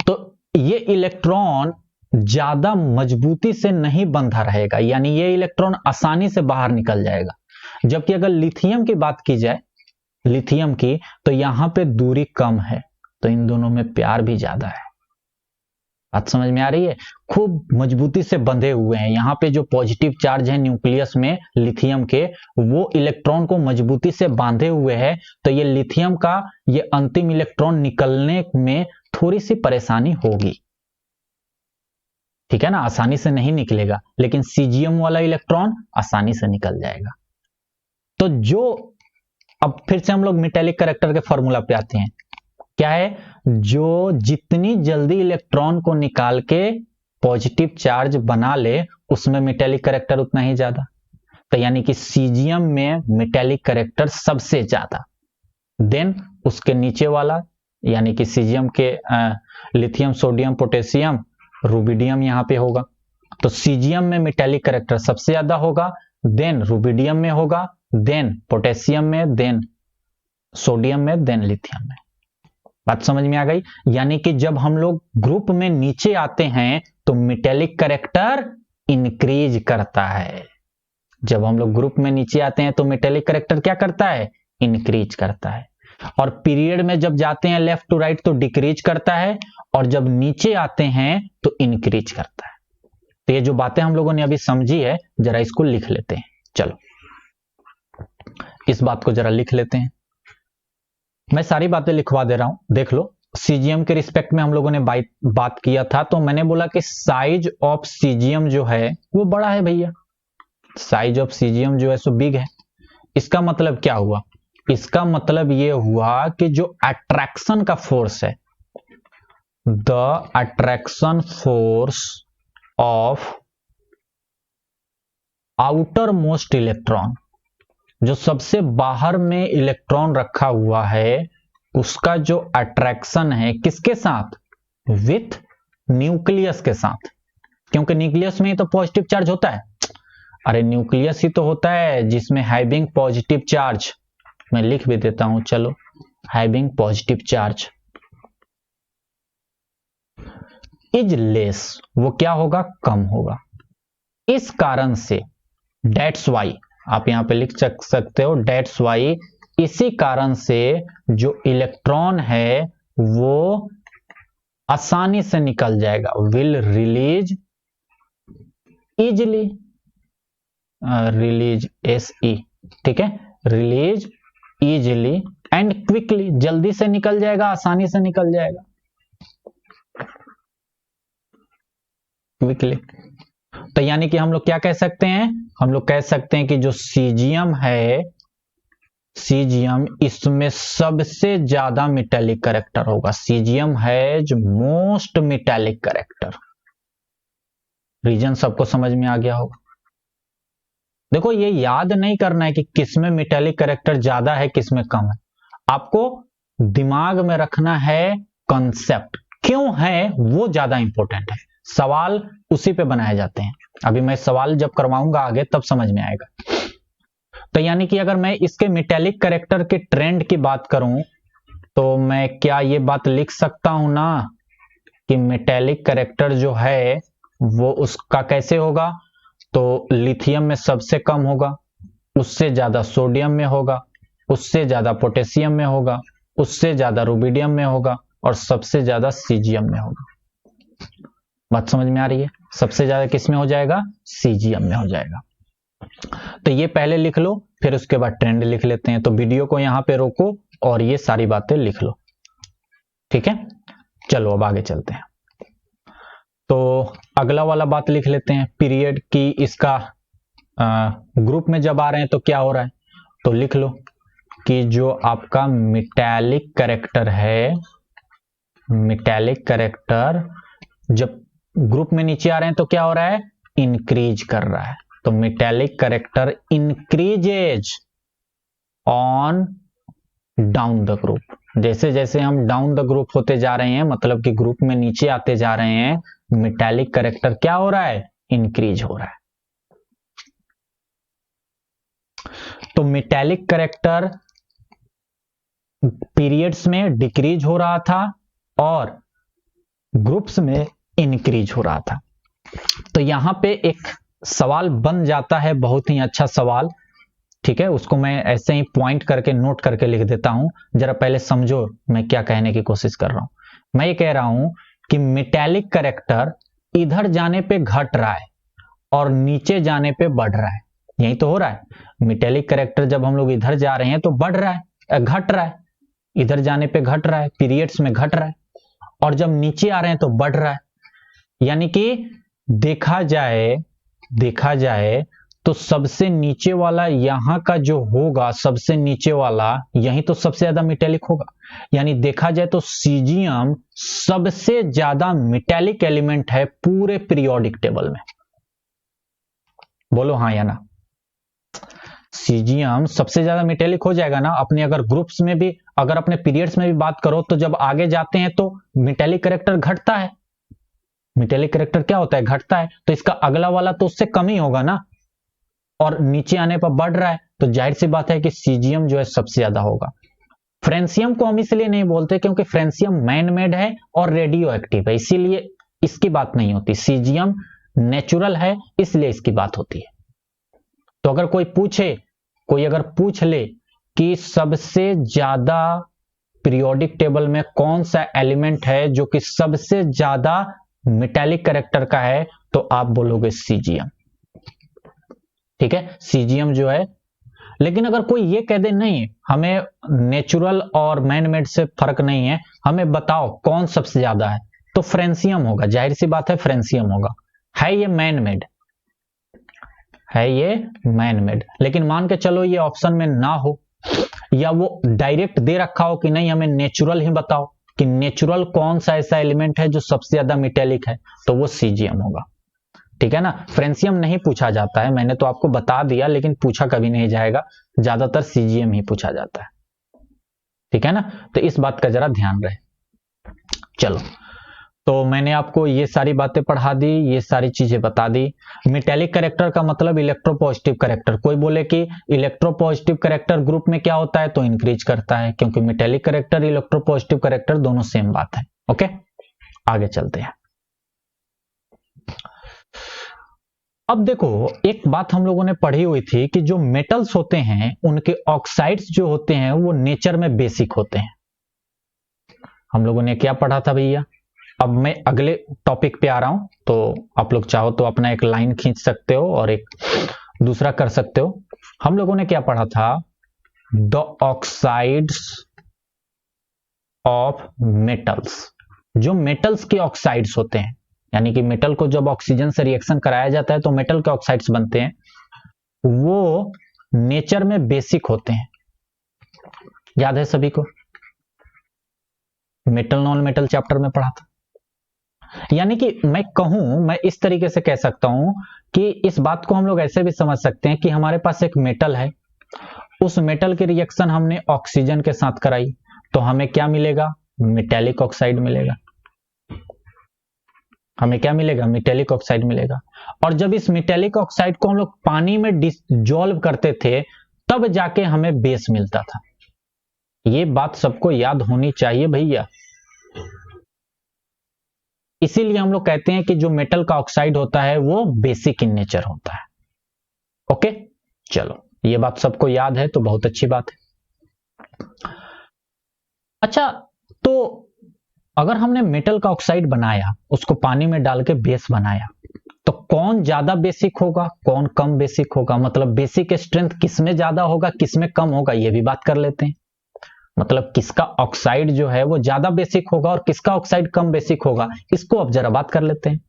तो ये इलेक्ट्रॉन ज्यादा मजबूती से नहीं बंधा रहेगा, यानी ये इलेक्ट्रॉन आसानी से बाहर निकल जाएगा। जबकि अगर लिथियम की बात की जाए, लिथियम की, तो यहां पे दूरी कम है, तो इन दोनों में प्यार भी ज्यादा है। बात समझ में आ रही है? खूब मजबूती से बंधे हुए हैं। यहां पे जो पॉजिटिव चार्ज है न्यूक्लियस में लिथियम के, वो इलेक्ट्रॉन को मजबूती से बांधे हुए है। तो ये लिथियम का ये अंतिम इलेक्ट्रॉन निकलने में थोड़ी सी परेशानी होगी। ठीक है ना? आसानी से नहीं निकलेगा, लेकिन सीजियम वाला इलेक्ट्रॉन आसानी से निकल जाएगा। तो जो, अब फिर से हम लोग मेटेलिक कैरेक्टर के फॉर्मूला पे आते हैं। क्या है? जो जितनी जल्दी इलेक्ट्रॉन को निकाल के पॉजिटिव चार्ज बना ले, उसमें मेटेलिक कैरेक्टर उतना ही ज्यादा। तो यानी कि सीजियम में मेटेलिक कैरेक्टर सबसे ज्यादा, देन उसके नीचे वाला, यानी कि सीजियम के लिथियम, सोडियम, पोटेशियम, रुबिडियम यहां पे होगा। तो सीजियम में मेटेलिक कैरेक्टर सबसे ज्यादा होगा, देन रुबिडियम में होगा, देन पोटेशियम में, देन सोडियम में, देन लिथियम में। बात समझ में आ गई? यानी कि जब हम लोग ग्रुप में नीचे आते हैं, तो मेटेलिक कैरेक्टर इंक्रीज करता है। जब हम लोग ग्रुप में नीचे आते हैं, तो मेटेलिक कैरेक्टर क्या करता है? इंक्रीज करता है। और पीरियड में जब जाते हैं लेफ्ट टू राइट, तो डिक्रीज करता है, और जब नीचे आते हैं तो इंक्रीज करता है। तो ये जो बातें हम लोगों ने अभी समझी है, जरा इसको लिख लेते हैं। चलो इस बात को जरा लिख लेते हैं। मैं सारी बातें लिखवा दे रहा हूं, देख लो। सीजियम के रिस्पेक्ट में हम लोगों ने बात किया था, तो मैंने बोला कि साइज ऑफ सीजियम जो है वो बड़ा है भैया। साइज ऑफ सीजियम जो है सो बिग है। इसका मतलब क्या हुआ? इसका मतलब ये हुआ कि जो अट्रैक्शन का फोर्स है, the attraction force of outer most electron, जो सबसे बाहर में इलेक्ट्रॉन रखा हुआ है, उसका जो अट्रैक्शन है किसके साथ? विथ न्यूक्लियस के साथ। क्योंकि न्यूक्लियस में ही तो पॉजिटिव चार्ज होता है। अरे न्यूक्लियस ही तो होता है जिसमें हैविंग पॉजिटिव चार्ज, मैं लिख भी देता हूं, चलो, having positive charge is less, वो क्या होगा? कम होगा। इस कारण से डेट्स वाई, आप यहां पे लिख सकते हो डेट्स वाई, इसी कारण से जो इलेक्ट्रॉन है वो आसानी से निकल जाएगा, will release easily, release S E, ठीक है, रिलीज इजिली एंड क्विकली, जल्दी से निकल जाएगा, आसानी से निकल जाएगा, क्विकली। तो यानी कि हम लोग क्या कह सकते हैं, हम लोग कह सकते हैं कि जो सीजियम है, सीजियम इसमें सबसे ज्यादा मेटेलिक कैरेक्टर होगा। सीजियम है जो मोस्ट मेटेलिक कैरेक्टर। रीजन सबको समझ में आ गया होगा। देखो ये याद नहीं करना है कि किसमें मेटेलिक कैरेक्टर ज्यादा है किसमें कम है, आपको दिमाग में रखना है कंसेप्ट, क्यों है वो ज्यादा इंपॉर्टेंट है। सवाल उसी पे बनाए जाते हैं। अभी मैं सवाल जब करवाऊंगा आगे तब समझ में आएगा। तो यानी कि अगर मैं इसके मेटेलिक कैरेक्टर के ट्रेंड की बात करूं तो मैं क्या ये बात लिख सकता हूं ना कि मेटेलिक कैरेक्टर जो है वो उसका कैसे होगा, तो लिथियम में सबसे कम होगा, उससे ज्यादा सोडियम में होगा, उससे ज्यादा पोटेशियम में होगा, उससे ज्यादा रुबिडियम में होगा और सबसे ज्यादा सीजियम में होगा। बात समझ में आ रही है? सबसे ज्यादा किस में हो जाएगा, सीजियम में हो जाएगा। तो ये पहले लिख लो, फिर उसके बाद ट्रेंड लिख लेते हैं। तो वीडियो को यहां पे रोको और ये सारी बातें लिख लो, ठीक है। चलो अब आगे चलते हैं। तो अगला वाला बात लिख लेते हैं, पीरियड की इसका ग्रुप में जब आ रहे हैं तो क्या हो रहा है, तो लिख लो कि जो आपका मेटेलिक कैरेक्टर है, मेटेलिक कैरेक्टर जब ग्रुप में नीचे आ रहे हैं तो क्या हो रहा है, इंक्रीज कर रहा है। तो metallic character increases on down the group. जैसे जैसे हम डाउन द ग्रुप होते जा रहे हैं, मतलब कि ग्रुप में नीचे आते जा रहे हैं, मेटेलिक कैरेक्टर क्या हो रहा है, इंक्रीज हो रहा है। तो मेटेलिक कैरेक्टर पीरियड्स में डिक्रीज हो रहा था और ग्रुप्स में इंक्रीज हो रहा था। तो यहां पे एक सवाल बन जाता है, बहुत ही अच्छा सवाल, ठीक है। उसको मैं ऐसे ही पॉइंट करके नोट करके लिख देता हूं, जरा पहले समझो मैं क्या कहने की कोशिश कर रहा हूं। मैं ये कह रहा हूं कि मेटेलिक कैरेक्टर इधर जाने पे घट रहा है और नीचे जाने पे बढ़ रहा है, यही तो हो रहा है। मेटेलिक कैरेक्टर जब हम लोग इधर जा रहे हैं तो बढ़ रहा है, घट रहा है, इधर जाने पे घट रहा है, पीरियड्स में घट रहा है, और जब नीचे आ रहे हैं तो बढ़ रहा है। यानी कि देखा जाए तो सबसे नीचे वाला यहां का जो होगा, सबसे नीचे वाला यही तो सबसे ज्यादा मेटेलिक होगा। यानी देखा जाए तो सीजियम सबसे ज्यादा मेटेलिक एलिमेंट है पूरे पीरियोडिक टेबल में। बोलो हाँ या ना। सीजियम सबसे ज्यादा मेटेलिक हो जाएगा ना। अपने अगर ग्रुप्स में भी, अगर अपने पीरियड्स में भी बात करो तो जब आगे जाते हैं तो मेटेलिक कैरेक्टर घटता है। मेटेलिक कैरेक्टर क्या होता है, घटता है। तो इसका अगला वाला तो उससे कम ही होगा ना, और नीचे आने पर बढ़ रहा है, तो जाहिर सी बात है कि सीजियम जो है सबसे ज्यादा होगा। फ्रेंसियम को हम इसलिए नहीं बोलते क्योंकि फ्रेंसियम मैन मेड है और रेडियो एक्टिव है, इसीलिए इसकी बात नहीं होती। सीजियम नेचुरल है इसलिए इसकी बात होती है। तो अगर कोई अगर पूछ ले कि सबसे ज्यादा पीरियोडिक टेबल में कौन सा एलिमेंट है जो कि सबसे ज्यादा मेटेलिक कैरेक्टर का है, तो आप बोलोगे सीजियम, ठीक है, सीजियम जो है। लेकिन अगर कोई ये कह दे नहीं हमें नेचुरल और मैन मेड से फर्क नहीं है, हमें बताओ कौन सबसे ज्यादा है, तो फ्रेंसियम होगा, जाहिर सी बात है फ्रेंसियम होगा। है ये मैन मेड, है ये मैन मेड, लेकिन मान के चलो ये ऑप्शन में ना हो, या वो डायरेक्ट दे रखा हो कि नहीं हमें नेचुरल ही बताओ कि नेचुरल कौन सा ऐसा एलिमेंट है जो सबसे ज्यादा मेटेलिक है, तो वो सीजियम होगा, ठीक है ना। फ्रेंसियम नहीं पूछा जाता है, मैंने तो आपको बता दिया, लेकिन पूछा कभी नहीं जाएगा, ज्यादातर सीजियम ही पूछा जाता है, ठीक है ना। तो इस बात का जरा ध्यान रहे। चलो, तो मैंने आपको ये सारी बातें पढ़ा दी, ये सारी चीजें बता दी। मेटेलिक कैरेक्टर का मतलब इलेक्ट्रोपॉजिटिव कैरेक्टर। कोई बोले कि इलेक्ट्रोपॉजिटिव कैरेक्टर ग्रुप में क्या होता है, तो इंक्रीज करता है, क्योंकि मेटेलिक कैरेक्टर इलेक्ट्रोपॉजिटिव कैरेक्टर दोनों सेम बात है। ओके, आगे चलते हैं। अब देखो, एक बात हम लोगों ने पढ़ी हुई थी कि जो मेटल्स होते हैं उनके ऑक्साइड्स जो होते हैं वो नेचर में बेसिक होते हैं। हम लोगों ने क्या पढ़ा था भैया। अब मैं अगले टॉपिक पे आ रहा हूं, तो आप लोग चाहो तो अपना एक लाइन खींच सकते हो और एक दूसरा कर सकते हो। हम लोगों ने क्या पढ़ा था द ऑक्साइड्स ऑफ मेटल्स। जो मेटल्स के ऑक्साइड्स होते हैं, यानी कि मेटल को जब ऑक्सीजन से रिएक्शन कराया जाता है तो मेटल के ऑक्साइड्स बनते हैं, वो नेचर में बेसिक होते हैं। याद है सभी को, मेटल नॉन मेटल चैप्टर में पढ़ा था। यानी कि मैं इस तरीके से कह सकता हूं कि इस बात को हम लोग ऐसे भी समझ सकते हैं कि हमारे पास एक मेटल है, उस मेटल की रिएक्शन हमने ऑक्सीजन के साथ कराई तो हमें क्या मिलेगा? मेटेलिक ऑक्साइड मिलेगा। हमें क्या मिलेगा? मेटेलिक ऑक्साइड मिलेगा। और जब इस मेटेलिक ऑक्साइड को हम लोग पानी में डिसॉल्व करते थे तब जाके हमें बेस मिलता था। ये बात सबको याद होनी चाहिए भैया। इसीलिए हम लोग कहते हैं कि जो मेटल का ऑक्साइड होता है वो बेसिक इन नेचर होता है। ओके, चलो ये बात सबको याद है तो बहुत अच्छी बात है। अच्छा, तो अगर हमने मेटल का ऑक्साइड बनाया, उसको पानी में डाल के बेस बनाया, तो कौन ज्यादा बेसिक होगा, कौन कम बेसिक होगा? मतलब बेसिक स्ट्रेंथ किसमें ज्यादा होगा, किसमें कम होगा, ये भी बात कर लेते हैं। मतलब किसका ऑक्साइड जो है वो ज्यादा बेसिक होगा और किसका ऑक्साइड कम बेसिक होगा, इसको अब जरा बात कर लेते हैं।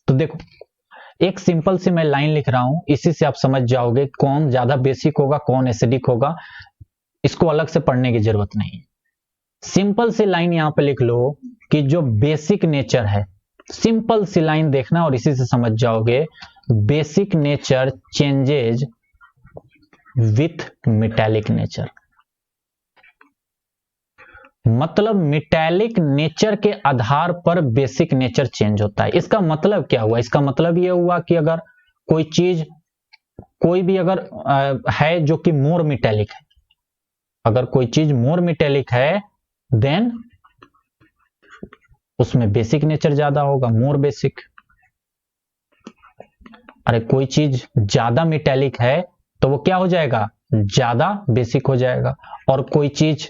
तो देखो, एक सिंपल सी मैं लाइन लिख रहा हूं, इसी से आप समझ जाओगे कौन ज्यादा बेसिक होगा, कौन एसिडिक होगा। इसको अलग से पढ़ने की जरूरत नहीं है। सिंपल सी लाइन यहां पे लिख लो कि जो बेसिक नेचर है, सिंपल सी लाइन देखना और इसी से समझ जाओगे, basic nature changes with metallic nature. मतलब मेटेलिक नेचर के आधार पर बेसिक नेचर चेंज होता है। इसका मतलब क्या हुआ? इसका मतलब यह हुआ कि अगर कोई चीज, कोई भी अगर है जो कि मोर मेटेलिक है, अगर कोई चीज मोर मेटेलिक है देन उसमें बेसिक नेचर ज्यादा होगा, मोर बेसिक। अरे कोई चीज ज्यादा मेटेलिक है तो वो क्या हो जाएगा? ज्यादा बेसिक हो जाएगा। और कोई चीज,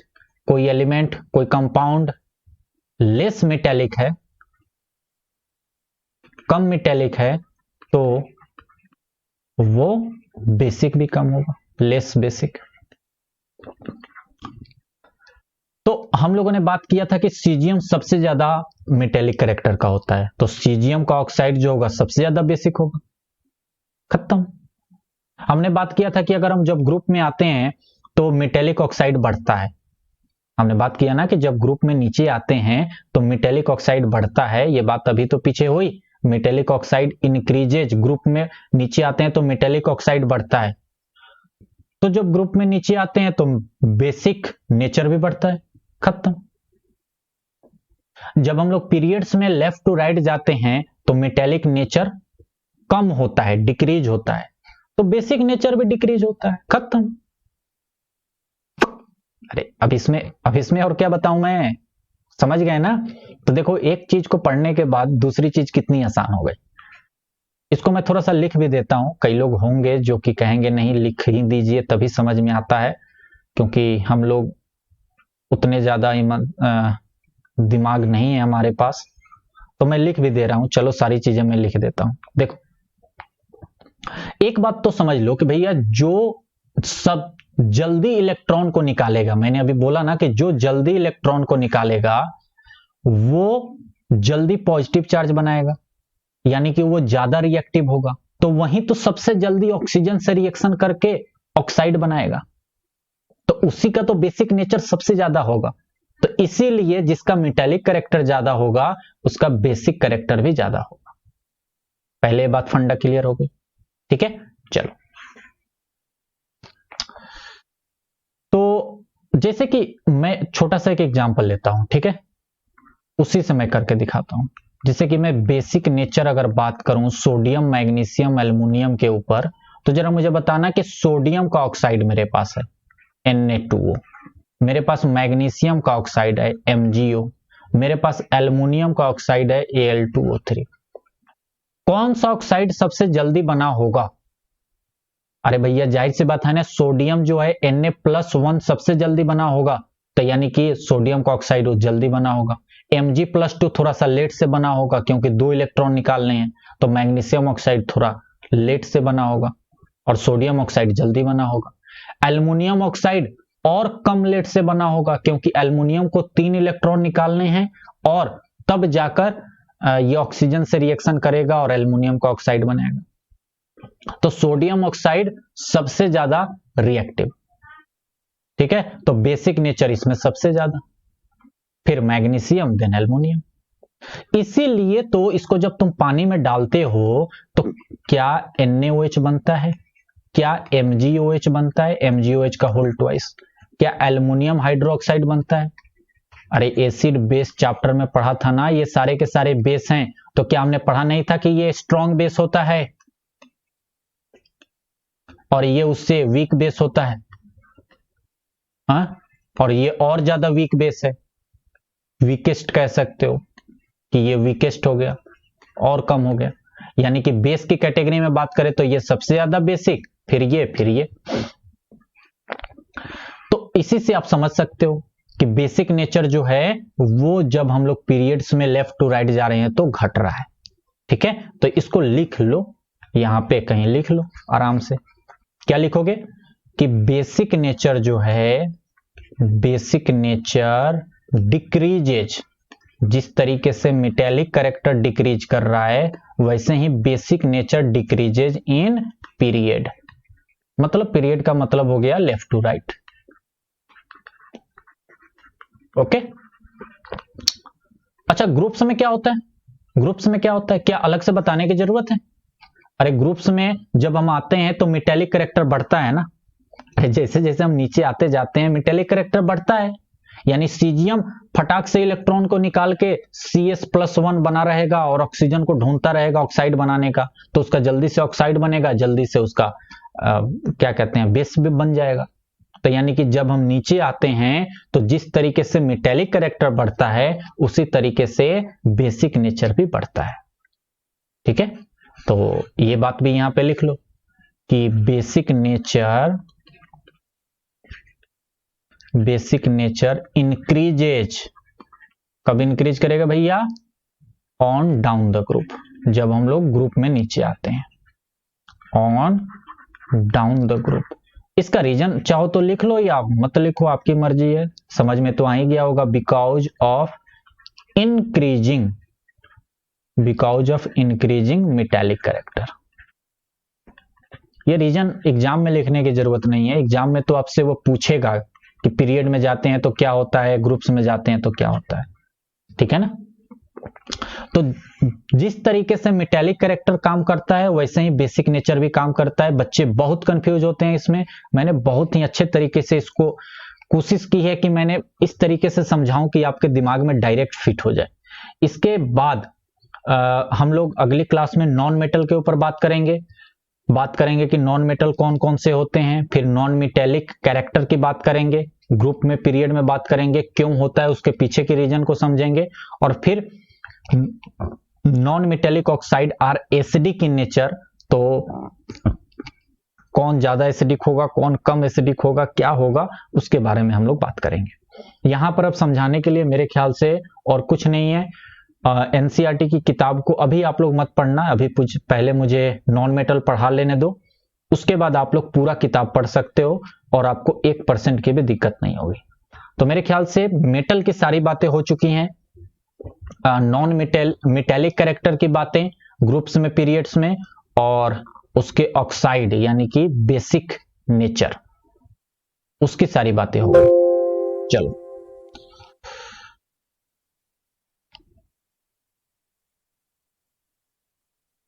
कोई एलिमेंट, कोई कंपाउंड लेस मेटेलिक है, कम मेटेलिक है, तो वो बेसिक भी कम होगा, लेस बेसिक। तो हम लोगों ने बात किया था कि सीजियम सबसे ज्यादा मेटेलिक कैरेक्टर का होता है, तो सीजियम का ऑक्साइड जो होगा सबसे ज्यादा बेसिक होगा। खत्म। हमने बात किया था कि अगर हम जब ग्रुप में आते हैं तो मेटेलिक ऑक्साइड बढ़ता है। हमने बात किया ना कि जब ग्रुप में नीचे आते हैं तो मेटेलिक ऑक्साइड बढ़ता है। ये बात अभी तो पीछे हुई, मेटेलिक ऑक्साइड इंक्रीजेज। ग्रुप में नीचे आते हैं तो मेटेलिक ऑक्साइड बढ़ता है। तो जब ग्रुप में नीचे आते हैं तो बेसिक नेचर भी बढ़ता है। खत्म। जब हम लोग पीरियड्स में लेफ्ट टू राइट जाते हैं तो मेटेलिक नेचर कम होता है, डिक्रीज होता है, तो बेसिक नेचर भी डिक्रीज होता है। खत्म। अरे अब इसमें और क्या बताऊं मैं? समझ गए ना? तो देखो, एक चीज को पढ़ने के बाद दूसरी चीज कितनी आसान हो गई। इसको मैं थोड़ा सा लिख भी देता हूं। कई लोग होंगे जो कि कहेंगे नहीं लिख ही दीजिए तभी समझ में आता है, क्योंकि हम लोग उतने ज्यादा दिमाग नहीं है हमारे पास। तो मैं लिख भी दे रहा हूं, चलो सारी चीजें मैं लिख देता हूं। देखो, एक बात तो समझ लो कि भैया जो सब जल्दी इलेक्ट्रॉन को निकालेगा, मैंने अभी बोला ना कि जो जल्दी इलेक्ट्रॉन को निकालेगा वो जल्दी पॉजिटिव चार्ज बनाएगा, यानी कि वो ज्यादा रिएक्टिव होगा। तो वहीं तो सबसे जल्दी ऑक्सीजन से रिएक्शन करके ऑक्साइड बनाएगा, तो उसी का तो बेसिक नेचर सबसे ज्यादा होगा। तो इसीलिए जिसका मेटेलिक कैरेक्टर ज्यादा होगा उसका बेसिक कैरेक्टर भी ज्यादा होगा। पहले बात फंडा क्लियर हो गई? ठीक है, चलो। तो जैसे कि मैं छोटा सा एक एग्जांपल लेता हूं, ठीक है, उसी से मैं करके दिखाता हूं। जैसे कि मैं बेसिक नेचर अगर बात करूं सोडियम, मैग्नीशियम, एल्युमिनियम के ऊपर, तो जरा मुझे बताना कि सोडियम का ऑक्साइड मेरे पास है Na2O, मेरे पास मैग्नीशियम का ऑक्साइड है MgO, मेरे पास एल्युमिनियम का ऑक्साइड है Al2O3। कौन सा ऑक्साइड सबसे जल्दी बना होगा? अरे भैया जाहिर सी बात है ना, सोडियम जो है Na+1 सबसे जल्दी बना होगा, तो यानी कि सोडियम का ऑक्साइड वो जल्दी बना होगा। Mg+2 थोड़ा सा लेट से बना होगा क्योंकि 2 इलेक्ट्रॉन निकालने हैं, तो मैग्नीशियम ऑक्साइड थोड़ा लेट से बना होगा और सोडियम ऑक्साइड जल्दी बना होगा। एल्युमिनियम ऑक्साइड और कम लेट से बना होगा, क्योंकि एल्युमिनियम को 3 इलेक्ट्रॉन निकालने हैं और तब जाकर ये ऑक्सीजन से रिएक्शन करेगा और एल्युमिनियम का ऑक्साइड बनेगा। तो सोडियम ऑक्साइड सबसे ज्यादा रिएक्टिव, ठीक है। तो बेसिक नेचर इसमें सबसे ज्यादा, फिर मैग्नीशियम, देन एल्युमिनियम। इसीलिए तो इसको जब तुम पानी में डालते हो तो क्या NaOH बनता है, क्या MgOH बनता है, MgOH का होल ट्वाइस, क्या एल्युमिनियम हाइड्रोक्साइड बनता है। अरे एसिड बेस चैप्टर में पढ़ा था ना, ये सारे के सारे बेस हैं। तो क्या हमने पढ़ा नहीं था कि ये स्ट्रॉन्ग बेस होता है और ये उससे वीक बेस होता है, हाँ? और ये और ज्यादा वीक बेस है, वीकेस्ट कह सकते हो कि ये वीकेस्ट हो गया और कम हो गया। यानी कि बेस की कैटेगरी में बात करें तो ये सबसे ज्यादा बेसिक, फिर ये। तो इसी से आप समझ सकते हो कि बेसिक नेचर जो है वो जब हम लोग पीरियड्स में लेफ्ट टू राइट जा रहे हैं तो घट रहा है, ठीक है। तो इसको लिख लो, यहां पे कहीं लिख लो आराम से। क्या लिखोगे कि बेसिक नेचर जो है, बेसिक नेचर डिक्रीजेज, जिस तरीके से मेटेलिक कैरेक्टर डिक्रीज कर रहा है वैसे ही basic nature decreases in period. मतलब पीरियड का मतलब हो गया लेफ्ट टू राइट, ओके। अच्छा, ग्रुप्स में क्या होता है, ग्रुप्स में क्या होता है, क्या अलग से बताने की जरूरत है। अरे ग्रुप्स में जब हम आते हैं तो मेटेलिक कैरेक्टर बढ़ता है ना। अरे जैसे जैसे हम नीचे आते जाते हैं मेटेलिक कैरेक्टर बढ़ता है, यानी सीजियम फटाक से इलेक्ट्रॉन को निकाल के CS+1 बना रहेगा और ऑक्सीजन को ढूंढता रहेगा ऑक्साइड बनाने का, तो उसका जल्दी से ऑक्साइड बनेगा, जल्दी से उसका क्या कहते हैं, बेस भी बन जाएगा। तो यानी कि जब हम नीचे आते हैं तो जिस तरीके से मेटेलिक कैरेक्टर बढ़ता है उसी तरीके से बेसिक नेचर भी बढ़ता है, ठीक है। तो ये बात भी यहां पे लिख लो कि बेसिक नेचर इंक्रीजेज, कब इंक्रीज करेगा भैया, ऑन डाउन द ग्रुप, जब हम लोग ग्रुप में नीचे आते हैं, ऑन डाउन द ग्रुप। इसका रीजन चाहो तो लिख लो या मत लिखो, आपकी मर्जी है, समझ में तो आ ही गया होगा। Because of increasing metallic character. ये रीजन एग्जाम में लिखने की जरूरत नहीं है, एग्जाम में तो आपसे वो पूछेगा कि पीरियड में जाते हैं तो क्या होता है, ग्रुप्स में जाते हैं तो क्या होता है, ठीक है ना। तो जिस तरीके से मेटेलिक कैरेक्टर काम करता है वैसे ही बेसिक नेचर भी काम करता है। बच्चे बहुत कंफ्यूज होते हैं इसमें, मैंने बहुत ही अच्छे तरीके से इसको कोशिश की है कि मैंने इस तरीके से समझाऊं कि आपके दिमाग में डायरेक्ट फिट हो जाए। इसके बाद हम लोग अगली क्लास में नॉन मेटल के ऊपर बात करेंगे कि नॉन मेटल कौन कौन से होते हैं, फिर नॉन मेटेलिक कैरेक्टर की बात करेंगे, ग्रुप में पीरियड में बात करेंगे क्यों होता है, उसके पीछे के रीजन को समझेंगे, और फिर non metallic oxide are acidic in nature. तो कौन ज्यादा एसिडिक होगा, कौन कम एसिडिक होगा, क्या होगा, उसके बारे में हम लोग बात करेंगे। यहां पर अब समझाने के लिए मेरे ख्याल से और कुछ नहीं है। NCERT की किताब को अभी आप लोग मत पढ़ना, अभी पहले मुझे नॉन मेटल पढ़ा लेने दो, उसके बाद आप लोग पूरा किताब पढ़ सकते हो और आपको 1% की भी दिक्कत नहीं होगी। तो मेरे ख्याल से मेटल की सारी बातें हो चुकी हैं, नॉन मेटेलिक कैरेक्टर की बातें ग्रुप्स में पीरियड्स में, और उसके ऑक्साइड यानी कि बेसिक नेचर, उसकी सारी बातें हो गई। चलो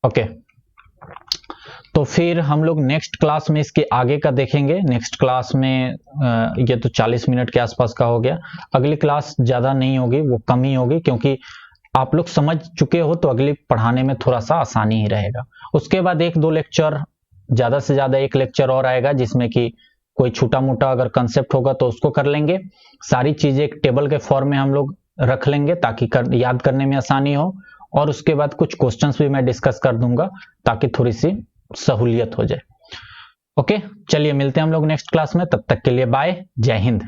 ओके, तो फिर हम लोग नेक्स्ट क्लास में इसके आगे का देखेंगे। नेक्स्ट क्लास में ये तो 40 मिनट के आसपास का हो गया, अगली क्लास ज्यादा नहीं होगी, वो कम ही होगी, क्योंकि आप लोग समझ चुके हो तो अगली पढ़ाने में थोड़ा सा आसानी ही रहेगा। उसके बाद 1-2 लेक्चर, ज्यादा से ज्यादा 1 लेक्चर और आएगा जिसमें कि कोई छोटा मोटा अगर कंसेप्ट होगा तो उसको कर लेंगे। सारी चीजें एक टेबल के फॉर्म में हम लोग रख लेंगे ताकि याद करने में आसानी हो, और उसके बाद कुछ क्वेश्चंस भी मैं डिस्कस कर दूंगा ताकि थोड़ी सी सहूलियत हो जाए। ओके, चलिए मिलते हैं हम लोग नेक्स्ट क्लास में, तब तक के लिए बाय, जय हिंद।